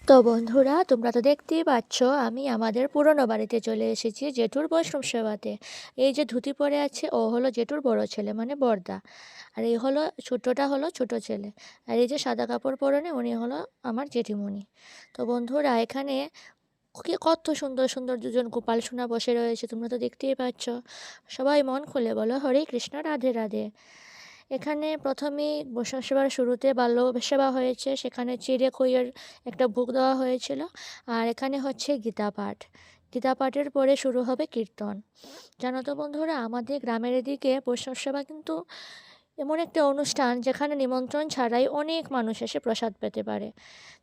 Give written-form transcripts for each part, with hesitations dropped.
তো বন্ধুরা, তোমরা তো দেখতেই পাচ্ছ আমি আমাদের পুরনো বাড়িতে চলে এসেছি জেঠুর বৈষ্ণব সেবাতে। এই যে ধুতি পরে আছে ও হলো জেঠুর বড় ছেলে মানে বড়দা। আর এই হলো ছোটটা হলো ছোট ছেলে। আর এই যে সাদা কাপড় পরনে উনি হলো আমার জেঠিমণি। তো বন্ধুরা, এখানে কত সুন্দর সুন্দর দুজন গোপাল সোনা বসে রয়েছে, তোমরা তো দেখতেই পাচ্ছ। সবাই মন খুলে বলো হরে কৃষ্ণ রাধে রাধে। এখানে প্রথমেই বৈষ্ণব সেবার শুরুতে বাল্য সেবা হয়েছে, সেখানে চিড়ে খইয়ের একটা ভোগ দেওয়া হয়েছিল। আর এখানে হচ্ছে গীতা পাঠ। গীতা পাঠের পরে শুরু হবে কীর্তন। জানো তো বন্ধুরা, আমাদের গ্রামের এদিকে বৈষ্ণব সেবা কিন্তু এমন একটা অনুষ্ঠান যেখানে নিমন্ত্রণ ছাড়াই অনেক মানুষ এসে প্রসাদ পেতে পারে।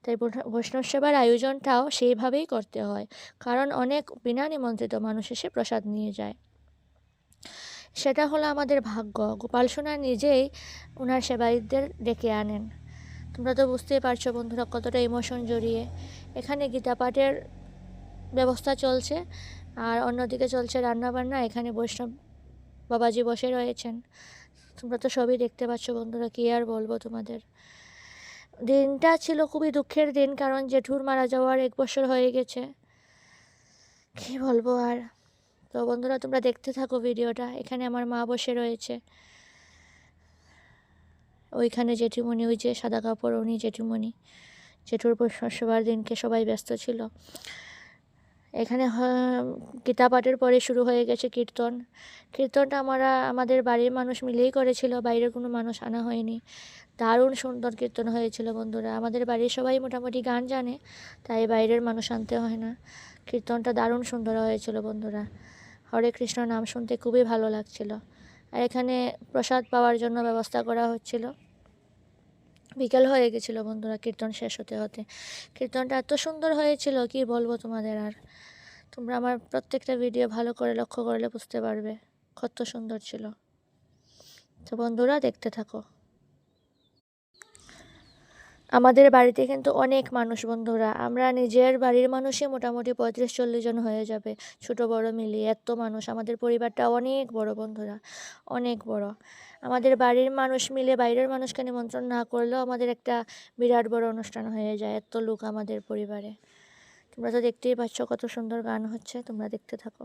তাই বৈষ্ণব সেবার আয়োজনটাও সেইভাবেই করতে হয়, কারণ অনেক বিনা নিমন্ত্রিত মানুষ এসে প্রসাদ নিয়ে যায়। সেটা হলো আমাদের ভাগ্য। গোপাল সোনা নিজেই ওনার সেবায়িতদের ডেকে আনেন। তোমরা তো বুঝতেই পারছো বন্ধুরা কতটা ইমোশন জড়িয়ে। এখানে গীতা পাঠের ব্যবস্থা চলছে, আর অন্যদিকে চলছে রান্নাবান্না। এখানে বৈষ্ণব বাবাজি বসে রয়েছেন। তোমরা তো সবই দেখতে পাচ্ছ বন্ধুরা, কী আর বলবো তোমাদের। দিনটা ছিল খুবই দুঃখের দিন, কারণ জেঠুর মারা যাওয়ার 1 বছর হয়ে গেছে। কী বলবো আর। তো বন্ধুরা, তোমরা দেখতে থাকো ভিডিওটা। এখানে আমার মা বসে রয়েছে, ওইখানে জেঠিমণি, ওই যে সাদা কাপড় উনি জেঠিমণি। জেঠুর সবার দিনকে সবাই ব্যস্ত ছিল। এখানে গীতা পাঠের পরে শুরু হয়ে গেছে কীর্তন। কীর্তনটা আমাদের বাড়ির মানুষ মিলেই করেছিল, বাইরের কোনো মানুষ আনা হয়নি। দারুণ সুন্দর কীর্তন হয়েছিল বন্ধুরা। আমাদের বাড়ির সবাই মোটামুটি গান জানে, তাই বাইরের মানুষ আনতে হয় না। কীর্তনটা দারুণ সুন্দর হয়েছিল বন্ধুরা। হরে কৃষ্ণ নাম শুনতে খুবই ভালো লাগছিল। আর এখানে প্রসাদ পাওয়ার জন্য ব্যবস্থা করা হচ্ছিল। বিকেল হয়ে গেছিলো বন্ধুরা কীর্তন শেষ হতে হতে। কীর্তনটা এত সুন্দর হয়েছিল কি বলবো তোমাদের আর। তোমরা আমার প্রত্যেকটা ভিডিও ভালো করে লক্ষ্য করলে বুঝতে পারবে কত সুন্দর ছিল। তো বন্ধুরা দেখতে থাকো। আমাদের বাড়িতে কিন্তু অনেক মানুষ বন্ধুরা, আমরা নিজের বাড়ির মানুষই মোটামুটি 35-40 জন হয়ে যাবে, ছোট বড় মিলিয়ে এত মানুষ। আমাদের পরিবারটা অনেক বড় বন্ধুরা, অনেক বড়। আমাদের বাড়ির মানুষ মিলে বাইরের মানুষকে নিমন্ত্রণ না করলেও আমাদের একটা বিরাট বড় অনুষ্ঠান হয়ে যায়, এত লোক আমাদের পরিবারে। তোমরা তো দেখতেই পাচ্ছ কত সুন্দর গান হচ্ছে, তোমরা দেখতে থাকো।